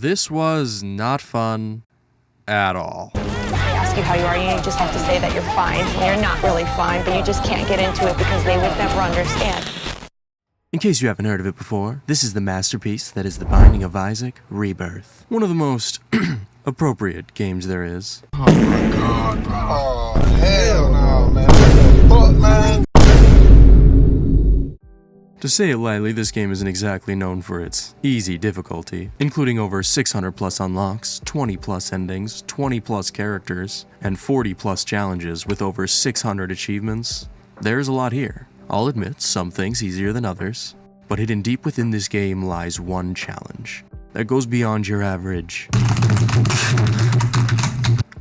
This was not fun at all. I ask you how you are, and you just have to say that you're fine when you're not really fine, but you just can't get into it because they would never understand. In case you haven't heard of it before, this is the masterpiece that is The Binding of Isaac Rebirth. One of the most appropriate games there is. Oh my god, bro. Oh, hell no, man. What the fuck, man? To say it lightly, this game isn't exactly known for its easy difficulty, including over 600 plus unlocks, 20 plus endings, 20 plus characters, and 40 plus challenges with over 600 achievements. There's a lot here. I'll admit, some things easier than others, but hidden deep within this game lies one challenge that goes beyond your average.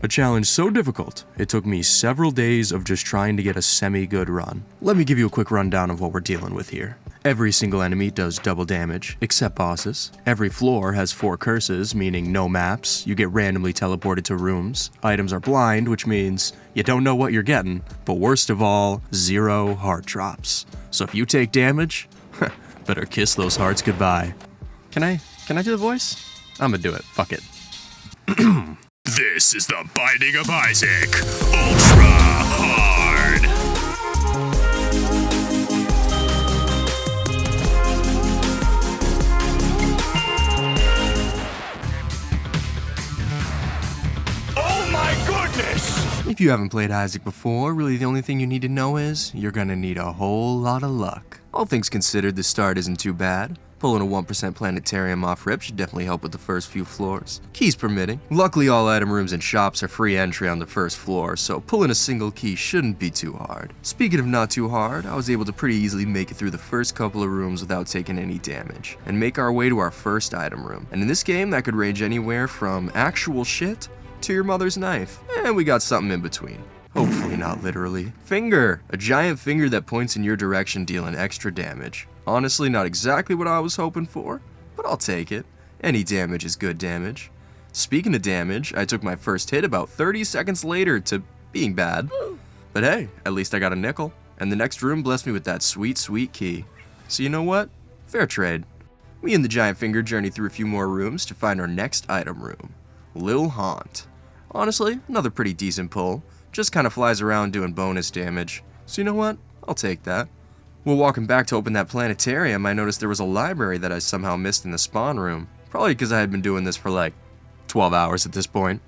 A challenge so difficult, it took me several days of just trying to get a semi-good run. Let me give you a quick rundown of what we're dealing with here. Every single enemy does double damage, except bosses. Every floor has 4 curses, meaning no maps. You get randomly teleported to rooms. Items are blind, which means you don't know what you're getting. But worst of all, 0 heart drops. So if you take damage, better kiss those hearts goodbye. Can I do the voice? I'm gonna do it. Fuck it. This is the Binding of Isaac Ultra Hard. Oh my goodness! If you haven't played Isaac before, really the only thing you need to know is you're gonna need a whole lot of luck. All things considered, the start isn't too bad. Pulling a 1% planetarium off rip should definitely help with the first few floors. Keys permitting. Luckily, all item rooms and shops are free entry on the first floor, so pulling a single key shouldn't be too hard. Speaking of not too hard, I was able to pretty easily make it through the first couple of rooms without taking any damage, and make our way to our first item room. And in this game, that could range anywhere from actual shit to your mother's knife. And we got something in between. Hopefully not literally. Finger! A giant finger that points in your direction, dealing extra damage. Honestly, not exactly what I was hoping for, but I'll take it. Any damage is good damage. Speaking of damage, I took my first hit about 30 seconds later to being bad. But hey, at least I got a nickel. And the next room blessed me with that sweet, sweet key. So you know what? Fair trade. Me and the giant finger journey through a few more rooms to find our next item room. Lil Haunt. Honestly, another pretty decent pull. Just kind of flies around doing bonus damage. So you know what? I'll take that. While walking back to open that planetarium, I noticed there was a library that I somehow missed in the spawn room. Probably because I had been doing this for like 12 hours at this point.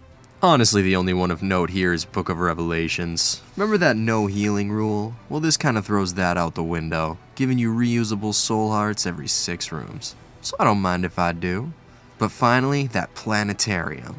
Honestly, the only one of note here is Book of Revelations. Remember that no healing rule? Well, this kind of throws that out the window, giving you reusable soul hearts every 6 rooms. So I don't mind if I do. But finally, that planetarium.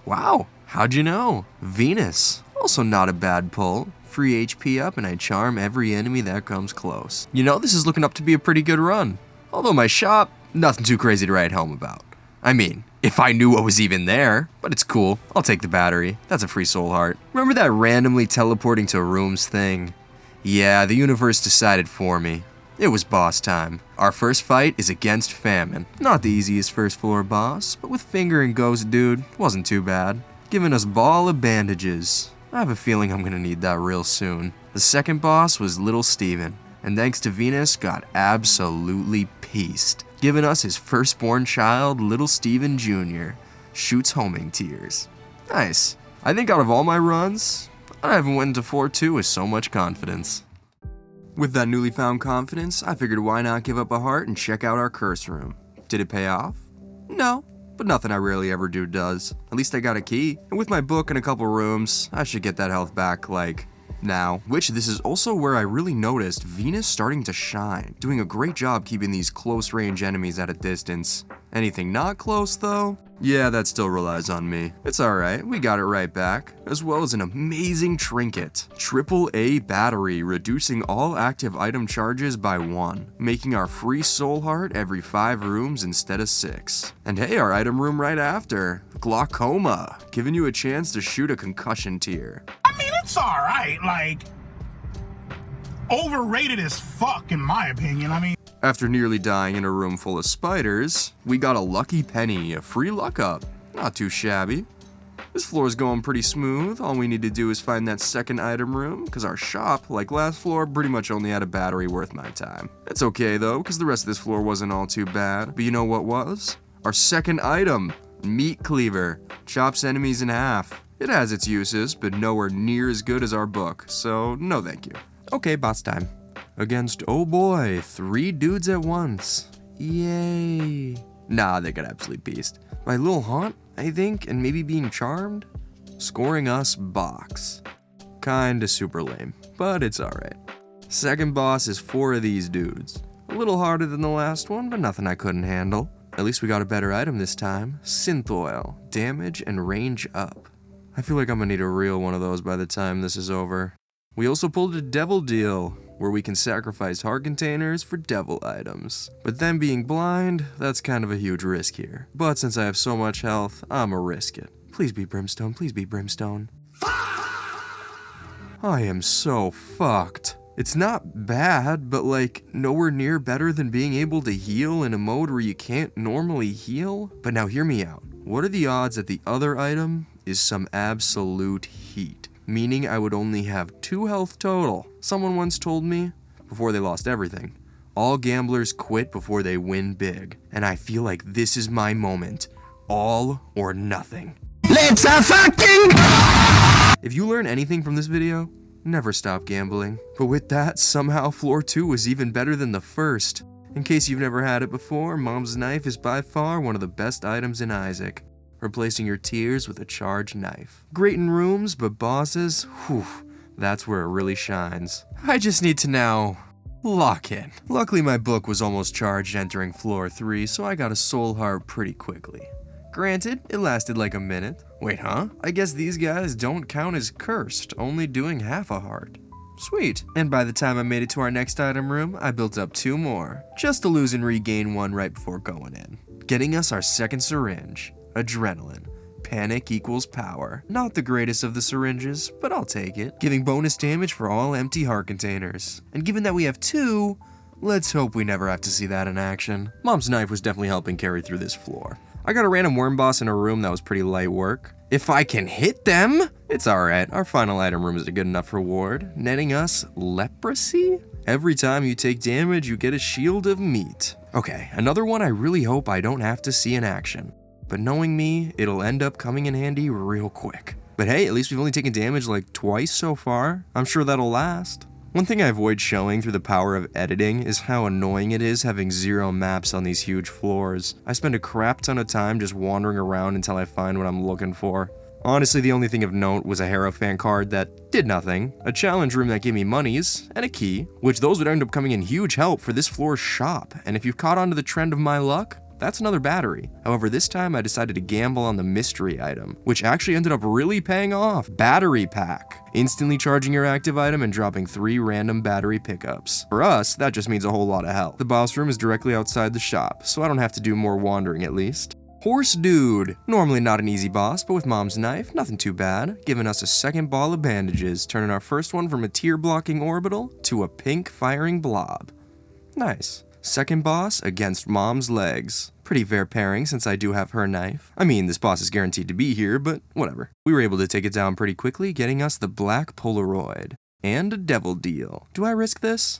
Wow, how'd you know? Venus. Also not a bad pull. Free HP up and I charm every enemy that comes close. You know, this is looking up to be a pretty good run. Although my shop, nothing too crazy to write home about. I mean, if I knew what was even there, but it's cool. I'll take the battery. That's a free soul heart. Remember that randomly teleporting to rooms thing? Yeah, the universe decided for me. It was boss time. Our first fight is against Famine. Not the easiest first floor boss, but with Finger and Ghost Dude, wasn't too bad. Giving us ball of bandages. I have a feeling I'm gonna need that real soon. The second boss was Little Steven, and thanks to Venus, got absolutely pieced, giving us his firstborn child, Little Steven Jr. Shoots homing tears. Nice. I think out of all my runs, I haven't went into 4-2 with so much confidence. With that newly found confidence, I figured why not give up a heart and check out our curse room. Did it pay off? No. But nothing I rarely ever do does. At least I got a key. And with my book and a couple rooms, I should get that health back, like, now. Which, this is also where I really noticed Venus starting to shine. Doing a great job keeping these close range enemies at a distance. Anything not close, though? Yeah, that still relies on me. It's alright, we got it right back. As well as an amazing trinket. AAA battery, reducing all active item charges by 1. Making our free soul heart every 5 rooms instead of 6. And hey, our item room right after. Glaucoma, giving you a chance to shoot a concussion tier. I mean, it's alright, like, overrated as fuck in my opinion. I mean, after nearly dying in a room full of spiders, we got a lucky penny, a free luck up. Not too shabby. This floor is going pretty smooth. All we need to do is find that second item room, because our shop, like last floor, pretty much only had a battery worth my time. It's okay though, because the rest of this floor wasn't all too bad. But you know what was? Our second item, Meat Cleaver. Chops enemies in half. It has its uses, but nowhere near as good as our book, so no thank you. Okay, boss time. Against, oh boy, 3 dudes at once. Yay. Nah, they got absolute beast. My little haunt, I think, and maybe being charmed? Scoring us box. Kinda super lame, but it's alright. Second boss is 4 of these dudes. A little harder than the last one, but nothing I couldn't handle. At least we got a better item this time. Synth Oil. Damage and range up. I feel like I'm gonna need a real one of those by the time this is over. We also pulled a devil deal, where we can sacrifice heart containers for devil items. But them being blind, that's kind of a huge risk here. But since I have so much health, I'ma risk it. Please be Brimstone, please be Brimstone. I am so fucked. It's not bad, but like nowhere near better than being able to heal in a mode where you can't normally heal. But now hear me out. What are the odds that the other item is some absolute heat? Meaning I would only have 2 health total. Someone once told me, before they lost everything, all gamblers quit before they win big. And I feel like this is my moment. All or nothing. Let's fucking... If you learn anything from this video, never stop gambling. But with that, somehow floor 2 was even better than the first. In case you've never had it before, Mom's knife is by far one of the best items in Isaac. Replacing your tears with a charged knife. Great in rooms, but bosses, whew, that's where it really shines. I just need to now lock in. Luckily my book was almost charged entering floor 3, so I got a soul heart pretty quickly. Granted, it lasted like a minute. Wait, huh? I guess these guys don't count as cursed, only doing half a heart. Sweet. And by the time I made it to our next item room, I built up 2 more, just to lose and regain 1 right before going in. Getting us our second syringe. Adrenaline. Panic equals power. Not the greatest of the syringes, but I'll take it. Giving bonus damage for all empty heart containers. And given that we have 2, let's hope we never have to see that in action. Mom's knife was definitely helping carry through this floor. I got a random worm boss in a room that was pretty light work. If I can hit them, it's alright. Our final item room is a good enough reward, netting us leprosy? Every time you take damage, you get a shield of meat. Okay, another one I really hope I don't have to see in action. But knowing me, it'll end up coming in handy real quick. But hey, at least we've only taken damage like twice so far. I'm sure that'll last. One thing I avoid showing through the power of editing is how annoying it is having 0 maps on these huge floors. I spend a crap ton of time just wandering around until I find what I'm looking for. Honestly, the only thing of note was a Hierophant card that did nothing, a challenge room that gave me monies, and a key, which those would end up coming in huge help for this floor's shop. And if you've caught on to the trend of my luck, that's another battery. However, this time I decided to gamble on the mystery item, which actually ended up really paying off. Battery pack. Instantly charging your active item and dropping 3 random battery pickups. For us, that just means a whole lot of health. The boss room is directly outside the shop, so I don't have to do more wandering at least. Horse Dude. Normally not an easy boss, but with Mom's knife, nothing too bad. Giving us a second ball of bandages, turning our first one from a tear blocking orbital to a pink firing blob. Nice. Second boss against Mom's legs. Pretty fair pairing since I do have her knife. I mean, this boss is guaranteed to be here, but whatever. We were able to take it down pretty quickly, getting us the Black Polaroid. And a devil deal. Do I risk this?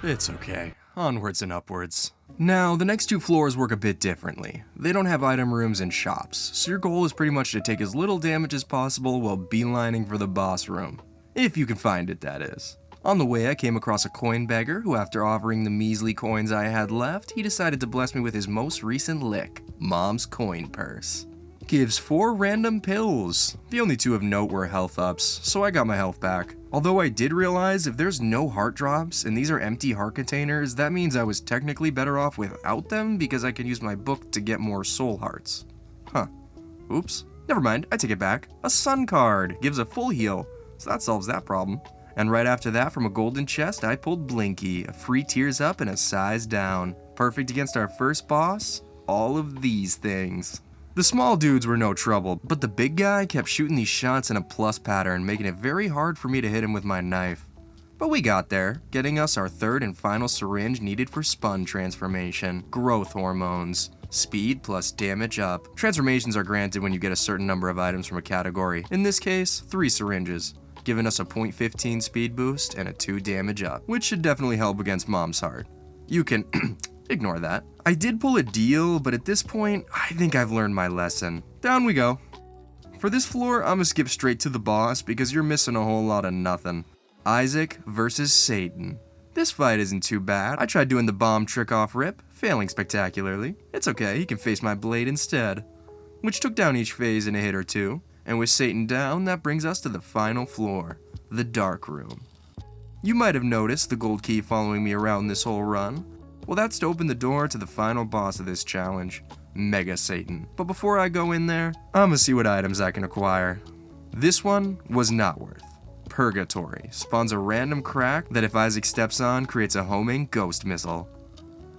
It's okay. Onwards and upwards. Now, the next 2 floors work a bit differently. They don't have item rooms and shops, so your goal is pretty much to take as little damage as possible while beelining for the boss room. If you can find it, that is. On the way, I came across a coin beggar who, after offering the measly coins I had left, he decided to bless me with his most recent lick, Mom's coin purse. Gives 4 random pills. The only 2 of note were health ups, so I got my health back. Although I did realize if there's no heart drops and these are empty heart containers, that means I was technically better off without them because I can use my book to get more soul hearts. Huh. Oops. Never mind, I take it back. A sun card gives a full heal, so that solves that problem. And right after that, from a golden chest, I pulled Blinky, a free tears up and a size down. Perfect against our first boss, all of these things. The small dudes were no trouble, but the big guy kept shooting these shots in a plus pattern, making it very hard for me to hit him with my knife. But we got there, getting us our 3rd and final syringe needed for Spun transformation, growth hormones. Speed plus damage up. Transformations are granted when you get a certain number of items from a category. In this case, 3 syringes. Giving us a 0.15 speed boost and a 2 damage up, which should definitely help against Mom's heart. You can Ignore that. I did pull a deal, but at this point, I think I've learned my lesson. Down we go. For this floor, I'm gonna skip straight to the boss because you're missing a whole lot of nothing. Isaac versus Satan. This fight isn't too bad. I tried doing the bomb trick off rip, failing spectacularly. It's okay, he can face my blade instead. Which took down each phase in a hit or two. And with Satan down, that brings us to the final floor, the Dark Room. You might have noticed the gold key following me around this whole run. Well, that's to open the door to the final boss of this challenge, Mega Satan. But before I go in there, I'ma see what items I can acquire. This one was not worth. Purgatory spawns a random crack that if Isaac steps on, creates a homing ghost missile.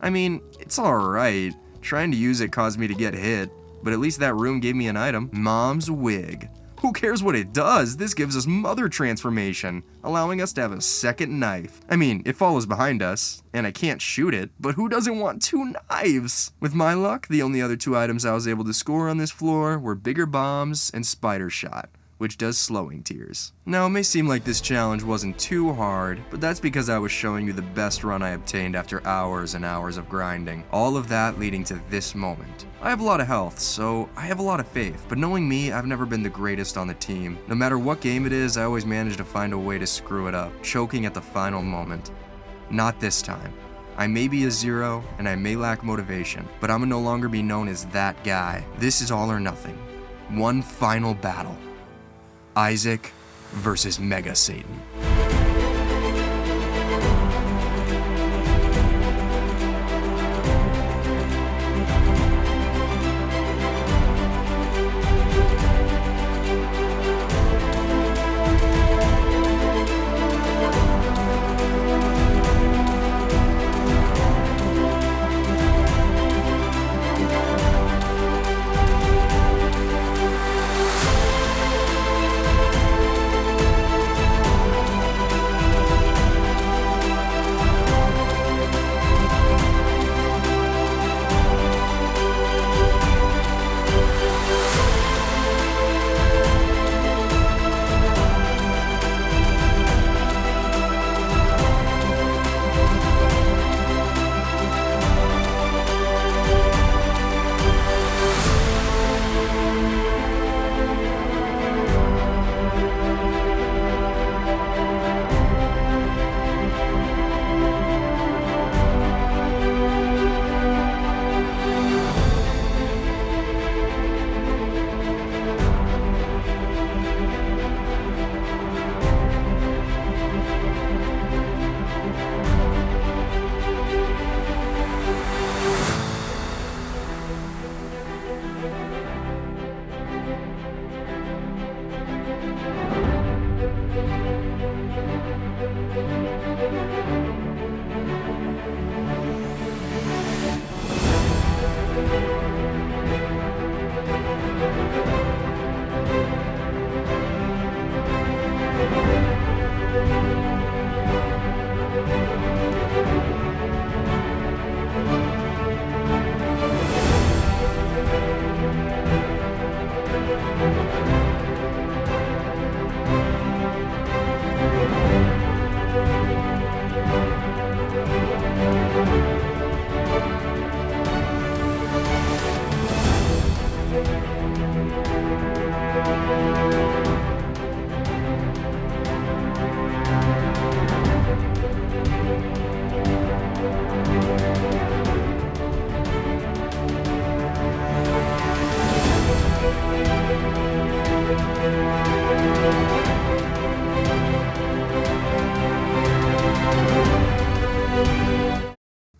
I mean, it's alright. Trying to use it caused me to get hit, but at least that room gave me an item. Mom's wig. Who cares what it does? This gives us mother transformation, allowing us to have a second knife. I mean, it follows behind us, and I can't shoot it, but who doesn't want 2 knives? With my luck, the only other 2 items I was able to score on this floor were bigger bombs and spider shot, which does slowing tears. Now, it may seem like this challenge wasn't too hard, but that's because I was showing you the best run I obtained after hours and hours of grinding. All of that leading to this moment. I have a lot of health, so I have a lot of faith, but knowing me, I've never been the greatest on the team. No matter what game it is, I always manage to find a way to screw it up, choking at the final moment. Not this time. I may be a 0, and I may lack motivation, but I'ma no longer be known as that guy. This is all or nothing. One final battle. Isaac versus Mega Satan.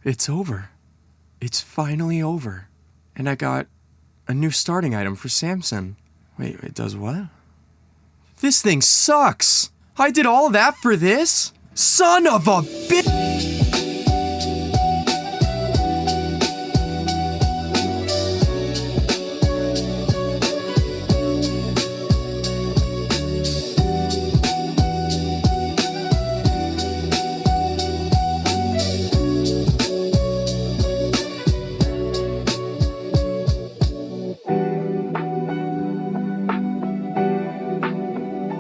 It's over. It's finally over. And I got a new starting item for Samson. Wait, it does what? This thing sucks! I did all that for this? Son of a bitch!